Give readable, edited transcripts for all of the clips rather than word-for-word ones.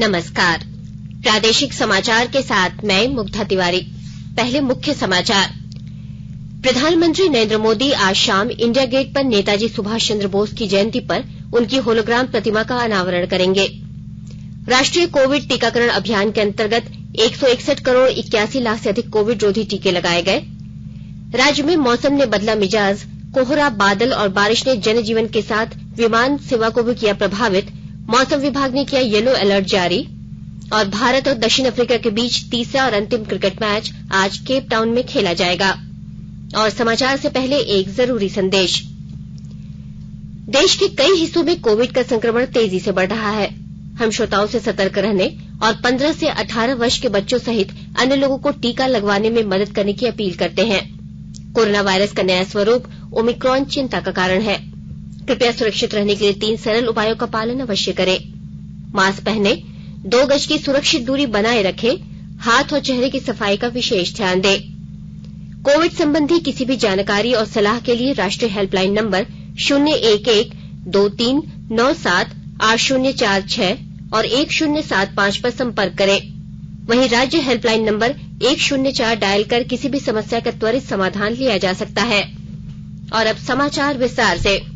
नमस्कार। प्रादेशिक समाचार के साथ मैं मुग्धा तिवारी। पहले मुख्य समाचार। प्रधानमंत्री नरेंद्र मोदी आज शाम इंडिया गेट पर नेताजी सुभाष चंद्र बोस की जयंती पर उनकी होलोग्राम प्रतिमा का अनावरण करेंगे। राष्ट्रीय कोविड टीकाकरण अभियान के अंतर्गत 161 करोड़ 81 लाख से अधिक कोविड रोधी टीके लगाए गए। राज्य में मौसम ने बदला मिजाज, कोहरा, बादल और बारिश ने जनजीवन के साथ विमान सेवा को भी किया प्रभावित। मौसम विभाग ने किया येलो अलर्ट जारी। और भारत और दक्षिण अफ्रीका के बीच तीसरा और अंतिम क्रिकेट मैच आज केप टाउन में खेला जाएगा। और समाचार से पहले एक जरूरी संदेश। देश के कई हिस्सों में कोविड का संक्रमण तेजी से बढ़ रहा है। हम श्रोताओं से सतर्क रहने और 15 से 18 वर्ष के बच्चों सहित अन्य लोगों को टीका लगवाने में मदद करने की अपील करते हैं। कोरोना वायरस का नया स्वरूप ओमिक्रॉन चिंता का कारण है। कृपया सुरक्षित रहने के लिए 3 सरल उपायों का पालन अवश्य करें। मास्क पहने, 2 गज की सुरक्षित दूरी बनाए रखें, हाथ और चेहरे की सफाई का विशेष ध्यान दें। कोविड संबंधी किसी भी जानकारी और सलाह के लिए राष्ट्रीय हेल्पलाइन नंबर 011-2397-8046 और 1075 पर संपर्क करें। वहीं राज्य हेल्पलाइन नंबर 104 डायल कर किसी भी समस्या का त्वरित समाधान लिया जा सकता है। और अब समाचार विस्तार से।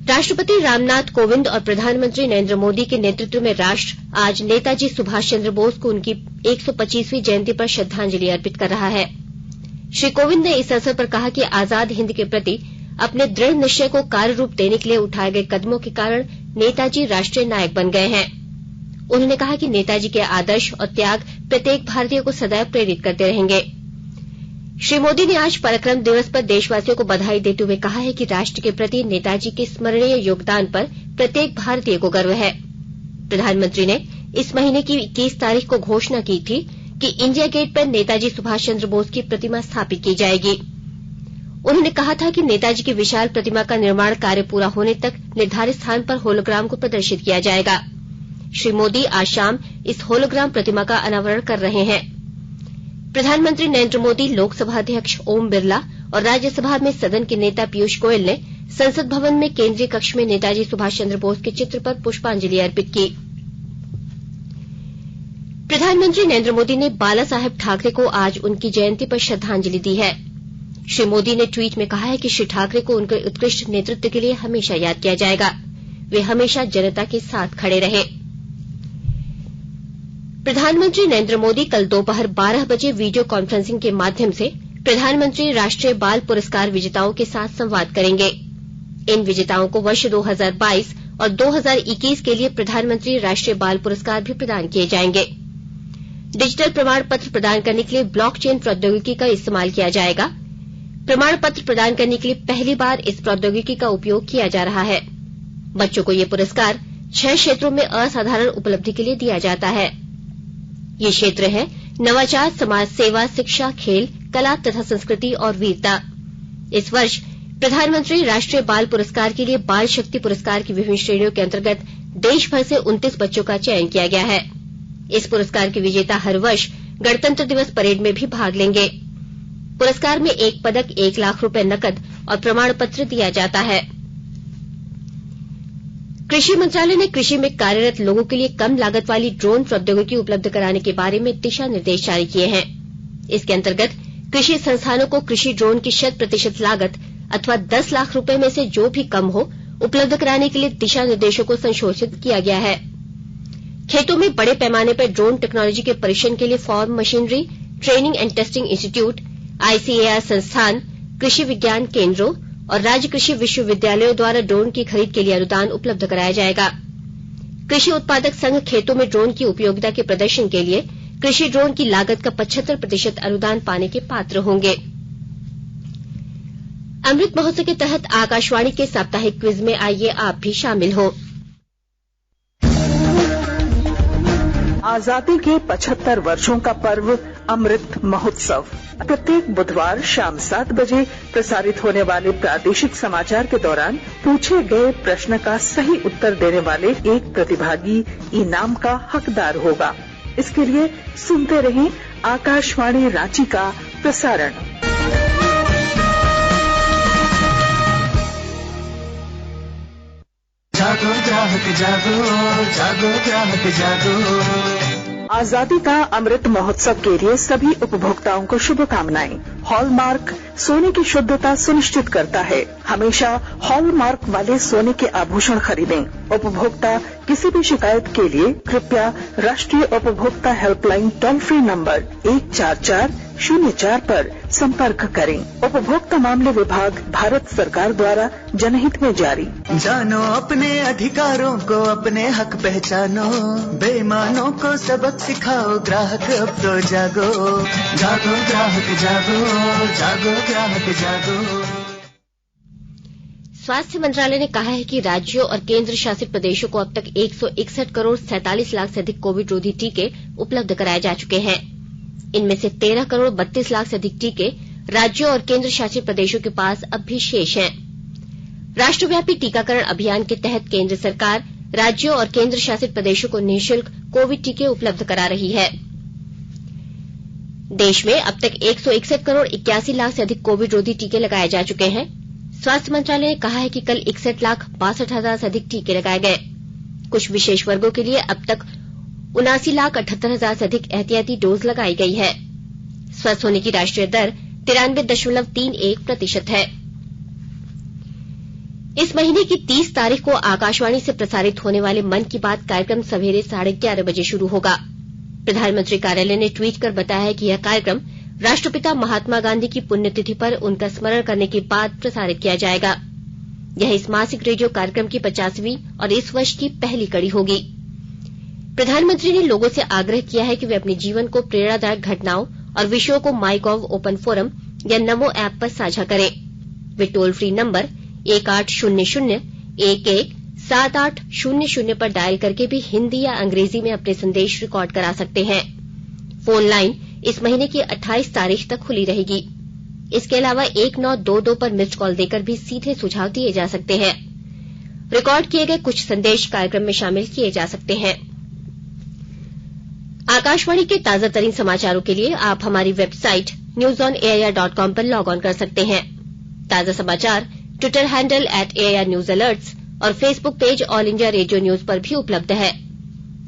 राष्ट्रपति रामनाथ कोविंद और प्रधानमंत्री नरेंद्र मोदी के नेतृत्व में राष्ट्र आज नेताजी सुभाष चंद्र बोस को उनकी 125वीं जयंती पर श्रद्धांजलि अर्पित कर रहा है। श्री कोविंद ने इस अवसर पर कहा कि आजाद हिंद के प्रति अपने दृढ़ निश्चय को कार्य रूप देने के लिए उठाए गए कदमों के कारण नेताजी राष्ट्रीय नायक बन गए हैं। उन्होंने कहा कि नेताजी के आदर्श और त्याग प्रत्येक भारतीय को सदैव प्रेरित करते रहेंगे। श्री मोदी ने आज पराक्रम दिवस पर देशवासियों को बधाई देते हुए कहा है कि राष्ट्र के प्रति नेताजी के स्मरणीय योगदान पर प्रत्येक भारतीय को गर्व है। प्रधानमंत्री ने इस महीने की 21 तारीख को घोषणा की थी कि इंडिया गेट पर नेताजी सुभाष चंद्र बोस की प्रतिमा स्थापित की जाएगी। उन्होंने कहा था कि नेताजी की विशाल प्रतिमा का निर्माण कार्य पूरा होने तक निर्धारित स्थान पर होलोग्राम को प्रदर्शित किया जाएगा। श्री मोदी आज शाम इस होलोग्राम प्रतिमा का अनावरण कर रहे हैं। प्रधानमंत्री नरेंद्र मोदी, लोकसभा अध्यक्ष ओम बिरला और राज्यसभा में सदन के नेता पीयूष गोयल ने संसद भवन में केंद्रीय कक्ष में नेताजी सुभाष चंद्र बोस के चित्र पर पुष्पांजलि अर्पित की। प्रधानमंत्री नरेंद्र मोदी ने बाला साहेब ठाकरे को आज उनकी जयंती पर श्रद्धांजलि दी है। श्री मोदी ने ट्वीट में कहा है कि श्री ठाकरे को उनके उत्कृष्ट नेतृत्व के लिए हमेशा याद किया जाएगा। वे हमेशा जनता के साथ खड़े रहे। प्रधानमंत्री नरेंद्र मोदी कल दोपहर 12 बजे वीडियो कॉन्फ्रेंसिंग के माध्यम से प्रधानमंत्री राष्ट्रीय बाल पुरस्कार विजेताओं के साथ संवाद करेंगे। इन विजेताओं को वर्ष 2022 और 2021 के लिए प्रधानमंत्री राष्ट्रीय बाल पुरस्कार भी प्रदान किए जाएंगे। डिजिटल प्रमाण पत्र प्रदान करने के लिए ब्लॉकचेन प्रौद्योगिकी का इस्तेमाल किया जाएगा। प्रमाण पत्र प्रदान करने के लिए पहली बार इस प्रौद्योगिकी का उपयोग किया जा रहा है। बच्चों को ये पुरस्कार 6 क्षेत्रों में असाधारण उपलब्धि के लिए दिया जाता है। ये क्षेत्र है नवाचार, समाज सेवा, शिक्षा, खेल, कला तथा संस्कृति और वीरता। इस वर्ष प्रधानमंत्री राष्ट्रीय बाल पुरस्कार के लिए बाल शक्ति पुरस्कार की विभिन्न श्रेणियों के अंतर्गत देश भर से 29 बच्चों का चयन किया गया है। इस पुरस्कार के विजेता हर वर्ष गणतंत्र दिवस परेड में भी भाग लेंगे। पुरस्कार में 1 पदक, 1 लाख रुपए नकद और प्रमाण पत्र दिया जाता है। कृषि मंत्रालय ने कृषि में कार्यरत लोगों के लिए कम लागत वाली ड्रोन प्रौद्योगिकी उपलब्ध कराने के बारे में दिशा निर्देश जारी किए हैं। इसके अंतर्गत कृषि संस्थानों को कृषि ड्रोन की 100% लागत अथवा 10 लाख रुपए में से जो भी कम हो उपलब्ध कराने के लिए दिशा निर्देशों को संशोधित किया गया है। खेतों में बड़े पैमाने पर ड्रोन टेक्नोलॉजी के परीक्षण के लिए farm machinery training and testing institute, ICAR संस्थान, कृषि विज्ञान केंद्रों और राज्य कृषि विश्वविद्यालयों द्वारा ड्रोन की खरीद के लिए अनुदान उपलब्ध कराया जाएगा। कृषि उत्पादक संघ खेतों में ड्रोन की उपयोगिता के प्रदर्शन के लिए कृषि ड्रोन की लागत का 75% अनुदान पाने के पात्र होंगे। अमृत महोत्सव के तहत आकाशवाणी के साप्ताहिक क्विज में आइए आप भी शामिल हो। आजादी के 75 वर्षों का पर्व अमृत महोत्सव प्रत्येक बुधवार शाम 7 बजे प्रसारित होने वाले प्रादेशिक समाचार के दौरान पूछे गए प्रश्न का सही उत्तर देने वाले एक प्रतिभागी इनाम का हकदार होगा। इसके लिए सुनते रहें आकाशवाणी रांची का प्रसारण। जागो ग्राहक जागो, जागो ग्राहक जागो। आजादी का अमृत महोत्सव के लिए सभी उपभोक्ताओं को शुभकामनाएं। हॉलमार्क सोने की शुद्धता सुनिश्चित करता है। हमेशा हॉलमार्क वाले सोने के आभूषण खरीदें। उपभोक्ता किसी भी शिकायत के लिए कृपया राष्ट्रीय उपभोक्ता हेल्पलाइन टोल फ्री नंबर 14404 पर संपर्क करें। उपभोक्ता मामले विभाग, भारत सरकार द्वारा जनहित में जारी। जानो अपने अधिकारों को, अपने हक पहचानो, बेईमानों को सबक सिखाओ, ग्राहक अब तो जागो, जागो ग्राहक जागो, जागो ग्राहक जागो। स्वास्थ्य मंत्रालय ने कहा है कि राज्यों और केंद्र शासित प्रदेशों को अब तक 161 करोड़ 47 लाख से अधिक कोविड रोधी टीके उपलब्ध कराए जा चुके हैं। इनमें से 13 करोड़ 32 लाख से अधिक टीके राज्यों और केंद्र शासित प्रदेशों के पास अब भी शेष हैं। राष्ट्रव्यापी टीकाकरण अभियान के तहत केंद्र सरकार राज्यों और केंद्र शासित प्रदेशों को निःशुल्क कोविड टीके उपलब्ध करा रही है। देश में अब तक 161 करोड़ 81 लाख से अधिक कोविड रोधी टीके लगाए जा चुके हैं। स्वास्थ्य मंत्रालय ने कहा है कि कल 61 लाख 62 हजार से अधिक टीके लगाए गए। कुछ विशेष वर्गों के लिए अब तक 79 लाख 78 हजार से अधिक एहतियाती डोज लगाई गई है। स्वस्थ होने की राष्ट्रीय दर 93.31% है। इस महीने की 30 तारीख को आकाशवाणी से प्रसारित होने वाले मन की बात कार्यक्रम सवेरे 11:30 बजे शुरू होगा। प्रधानमंत्री कार्यालय ने ट्वीट कर बताया है कि यह कार्यक्रम राष्ट्रपिता महात्मा गांधी की पुण्यतिथि पर उनका स्मरण करने के बाद प्रसारित किया जाएगा। यह इस मासिक रेडियो कार्यक्रम की 50वीं और इस वर्ष की पहली कड़ी होगी। प्रधानमंत्री ने लोगों से आग्रह किया है कि वे अपने जीवन को प्रेरणादायक घटनाओं और विषयों को माईगॉव ओपन फोरम या नमो ऐप पर साझा करें। वे टोल फ्री नंबर 1800-11-7800 पर डायल करके भी हिंदी या अंग्रेजी में अपने संदेश रिकॉर्ड करा सकते हैं। फोन लाइन इस महीने की 28 तारीख तक खुली रहेगी। इसके अलावा 1922 पर मिस्ड कॉल देकर भी सीधे सुझाव दिए जा सकते हैं। रिकॉर्ड किए गए कुछ संदेश कार्यक्रम में शामिल किए जा सकते हैं। आकाशवाणी के ताजा तरीन समाचारों के लिए आप हमारी वेबसाइट newsonair.com पर लॉग ऑन कर सकते हैं। ताजा समाचार ट्विटर हैंडल @AIRNewsAlerts और Facebook page all India radio news पर भी उपलब्ध है।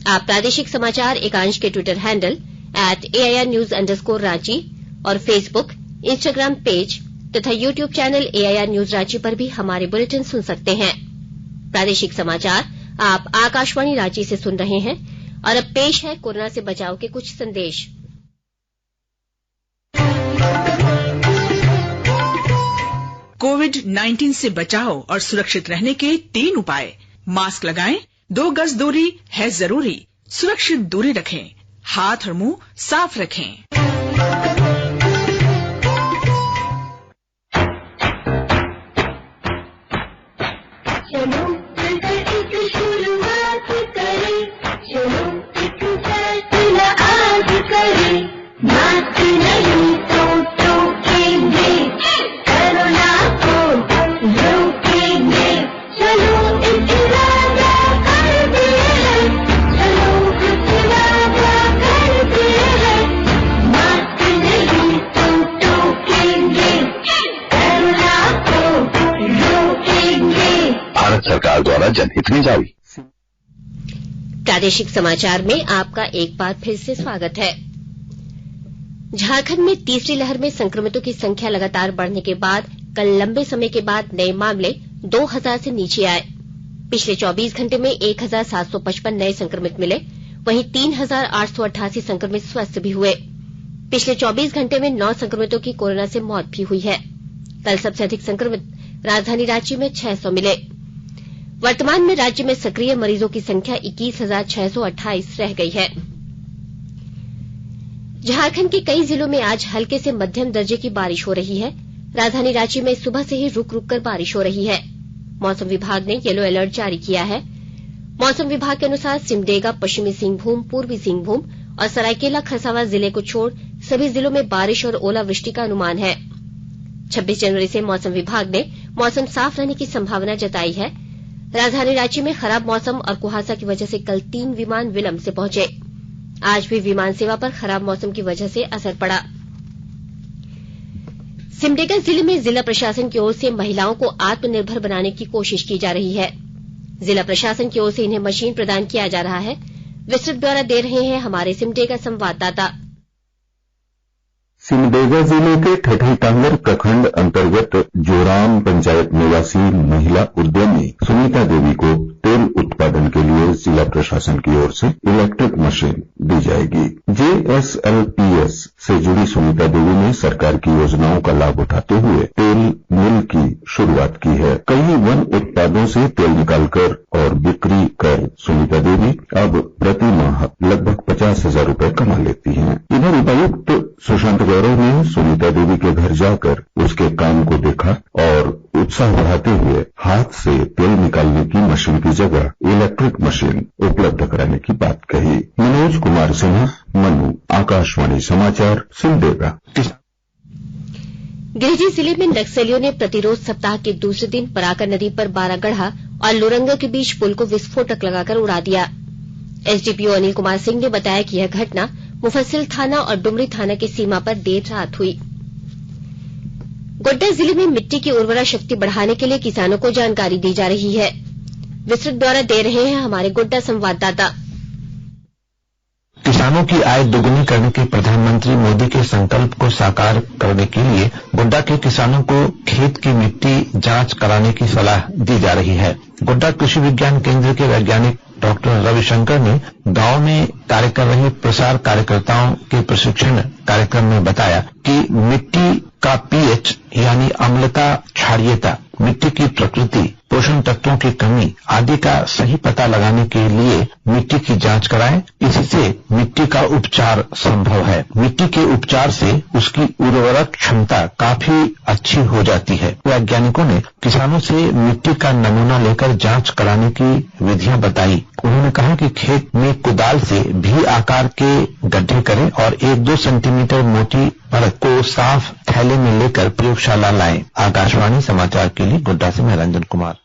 आप प्रादेशिक समाचार एकांश के ट्विटर हैंडल @AIRNews_रांची और फेसबुक, इंस्टाग्राम पेज तथा YouTube channel AIR news Ranchi पर भी हमारे बुलेटिन सुन सकते हैं। प्रादेशिक समाचार आप आकाशवाणी रांची से सुन रहे हैं और अब पेश है कोरोना से बचाव के कुछ संदेश। कोविड-19 से बचाव और सुरक्षित रहने के 3 उपाय। मास्क लगाएं, 2 गज दूरी है जरूरी, सुरक्षित दूरी रखें, हाथ और मुंह साफ रखें। चलो एक शुरुआत करें, चलो एक फैसला आज करें, मास्क नहीं तो टोकेंगे, कोरोना को रोकेंगे, चलो एक वादा करते हैं, चलो एक वादा करते हैं, मास्क नहीं तो टोकेंगे, कोरोना को रोकेंगे। भारत सरकार द्वारा जनहित में जारी। प्रादेशिक समाचार में आपका एक बार फिर से स्वागत है। झारखंड में तीसरी लहर में संक्रमितों की संख्या लगातार बढ़ने के बाद कल लंबे समय के बाद नए मामले 2000 से नीचे आए। पिछले 24 घंटे में 1755 नए संक्रमित मिले, वहीं 3888 संक्रमित स्वस्थ भी हुए। पिछले 24 घंटे में 9 संक्रमितों की कोरोना से मौत भी हुई है। कल सबसे अधिक संक्रमित राजधानी रांची में 600 मिले। वर्तमान में राज्य में सक्रिय मरीजों की संख्या 21,628 रह गई है। झारखंड के कई जिलों में आज हल्के से मध्यम दर्जे की बारिश हो रही है। राजधानी रांची में सुबह से ही रुक रुक कर बारिश हो रही है। मौसम विभाग ने येलो अलर्ट जारी किया है। मौसम विभाग के अनुसार सिमडेगा, पश्चिमी सिंहभूम, पूर्वी सिंहभूम और सरायकेला खरसावां जिले को छोड़ सभी जिलों में बारिश और ओलावृष्टि का अनुमान है। 26 जनवरी से मौसम विभाग ने मौसम साफ रहने की संभावना जताई है। राजधानी रांची में खराब मौसम और कुहासा की वजह से कल 3 विमान विलंब से पहुंचे। आज भी विमान सेवा पर खराब मौसम की वजह से असर पड़ा। सिमडेगा जिले में जिला प्रशासन की ओर से महिलाओं को आत्मनिर्भर बनाने की कोशिश की जा रही है। जिला प्रशासन की ओर से इन्हें मशीन प्रदान किया जा रहा है। विस्तृत ब्यौरा दे रहे हैं हमारे सिमडेगा संवाददाता। सिमडेगा जिले के ठठीटांगर प्रखंड अंतर्गत जोराम पंचायत निवासी महिला उद्यमी सुनीता देवी को तेल उत्पादन के लिए जिला प्रशासन की ओर से इलेक्ट्रिक मशीन दी जाएगी। JSLPS से जुड़ी सुनीता देवी ने सरकार की योजनाओं का लाभ उठाते हुए तेल मिल की शुरुआत की है। कई वन उत्पादों से तेल निकालकर और बिक्री कर सुनीता देवी अब प्रति माह लगभग 50,000 रुपए कमा लेती हैं। इधर उपायुक्त सुशांत गौरव ने सुनीता देवी के घर जाकर उसके काम को देखा और उत्साह बढ़ाते हुए हाथ से तेल निकालने की मशीन की जगह इलेक्ट्रिक मशीन उपलब्ध कराने की बात कही। मनोज कुमार सिन्हा, मनु, आकाशवाणी समाचार, सिमडेगा। गिरिडीह जिले में नक्सलियों ने प्रतिरोध सप्ताह के दूसरे दिन पराकर नदी पर बारागढ़ा और लुरंगा के बीच पुल को विस्फोटक लगाकर उड़ा दिया। एसडीपीओ अनिल कुमार सिंह ने बताया कि यह घटना मुफस्सिल थाना और डुमरी थाना की सीमा पर देर रात हुई। गोड्डा जिले में मिट्टी की उर्वरा शक्ति बढ़ाने के लिए किसानों को जानकारी दी जा रही है। विस्तृत ब्यौरा दे रहे हैं हमारे गोड्डा संवाददाता। किसानों की आय दोगुनी करने के प्रधानमंत्री मोदी के संकल्प को साकार करने के लिए गोड्डा के किसानों को खेत की मिट्टी जांच कराने की सलाह दी जा रही है। गोड्डा कृषि विज्ञान केंद्र के वैज्ञानिक डॉक्टर रविशंकर ने गांव में कार्य कर रहे प्रसार कार्यकर्ताओं के प्रशिक्षण कार्यक्रम में बताया कि मिट्टी का पीएच यानी अम्लता, क्षारीयता, मिट्टी की प्रकृति, पोषण तत्वों की कमी आदि का सही पता लगाने के लिए मिट्टी की जांच कराएं। इससे मिट्टी का उपचार संभव है। मिट्टी के उपचार से उसकी उर्वरक क्षमता काफी अच्छी हो जाती है। वैज्ञानिकों ने किसानों से मिट्टी का नमूना लेकर जांच कराने की विधियां बताई। उन्होंने कहा कि खेत में कुदाल से भी आकार के गड्ढे करें और 1-2 सेंटीमीटर मोटी परत को साफ थैले में लेकर प्रयोगशाला लाएं। आकाशवाणी समाचार के लिए गोड्डा से मैं रंजन कुमार।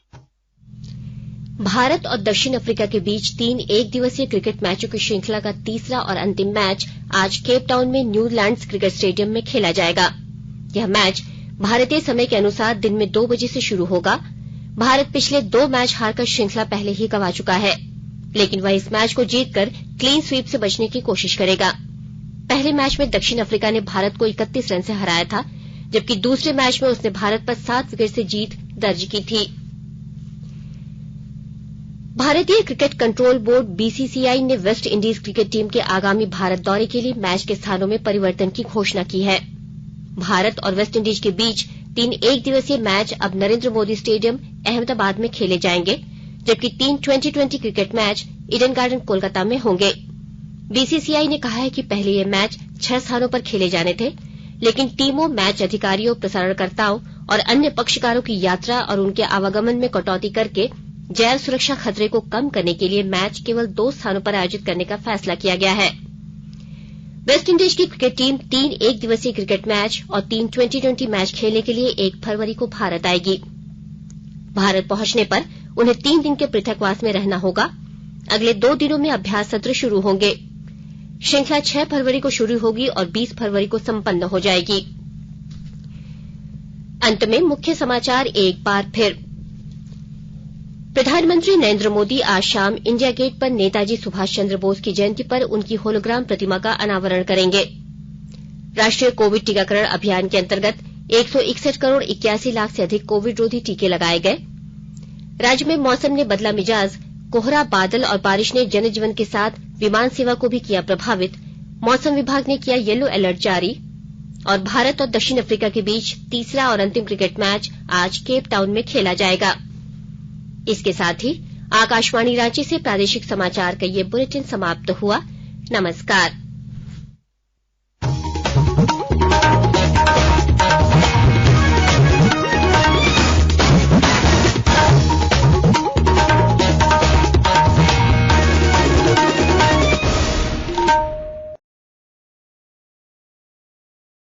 भारत और दक्षिण अफ्रीका के बीच 3 एक दिवसीय क्रिकेट मैचों की श्रृंखला का तीसरा और अंतिम मैच आज केप टाउन में न्यूलैंड्स क्रिकेट स्टेडियम में खेला जाएगा। यह मैच भारतीय समय के अनुसार दिन में 2 बजे से शुरू होगा। भारत पिछले 2 मैच हारकर श्रृंखला पहले ही गंवा चुका है, लेकिन वह इस मैच को जीतकर क्लीन स्वीप से बचने की कोशिश करेगा। पहले मैच में दक्षिण अफ्रीका ने भारत को 31 रन से हराया था, जबकि दूसरे मैच में उसने भारत पर 7 विकेट से जीत दर्ज की थी। भारतीय क्रिकेट कंट्रोल बोर्ड BCCI ने वेस्ट इंडीज क्रिकेट टीम के आगामी भारत दौरे के लिए मैच के स्थानों में परिवर्तन की घोषणा की है। भारत और वेस्ट इंडीज के बीच 3 एक दिवसीय मैच अब नरेंद्र मोदी स्टेडियम अहमदाबाद में खेले जाएंगे, जबकि 3 2020 cricket match Eden garden Kolkata में होंगे। BCCI ने कहा है कि पहले ये मैच 6 स्थानों पर खेले जाने थे, लेकिन टीमों, मैच अधिकारियों, प्रसारणकर्ताओं और अन्य पक्षकारों की यात्रा और उनके आवागमन में कटौती करके जैव सुरक्षा खतरे को कम करने के लिए मैच केवल 2 स्थानों पर आयोजित करने का फैसला किया गया है। वेस्ट इंडीज की क्रिकेट टीम 3 एक दिवसीय क्रिकेट मैच और 3 2020 मैच खेलने के लिए 1 फरवरी को भारत आएगी। भारत पहुंचने पर उन्हें 3 दिन के पृथकवास में रहना होगा। अगले 2 दिनों में अभ्यास सत्र शुरू होंगे। श्रृंखला 6 फरवरी को शुरू होगी और 20 फरवरी को संपन्न हो जाएगी। अंत में मुख्य समाचार एक बार फिर। प्रधानमंत्री नरेंद्र मोदी आज शाम इंडिया गेट पर नेताजी सुभाष चंद्र बोस की जयंती पर उनकी होलोग्राम प्रतिमा का अनावरण करेंगे। राष्ट्रीय कोविड टीकाकरण अभियान के अंतर्गत 161 करोड़ 81 लाख से अधिक कोविड रोधी टीके लगाए गए। राज्य में मौसम ने बदला मिजाज। कोहरा, बादल और बारिश ने जनजीवन के साथ विमान सेवा को भी किया प्रभावित। मौसम विभाग ने किया येलो अलर्ट जारी। और भारत और दक्षिण अफ्रीका के बीच तीसरा और अंतिम क्रिकेट मैच आज केप टाउन में खेला जाएगा। इसके साथ ही आकाशवाणी रांची से प्रादेशिक समाचार का ये बुलेटिन समाप्त हुआ। नमस्कार।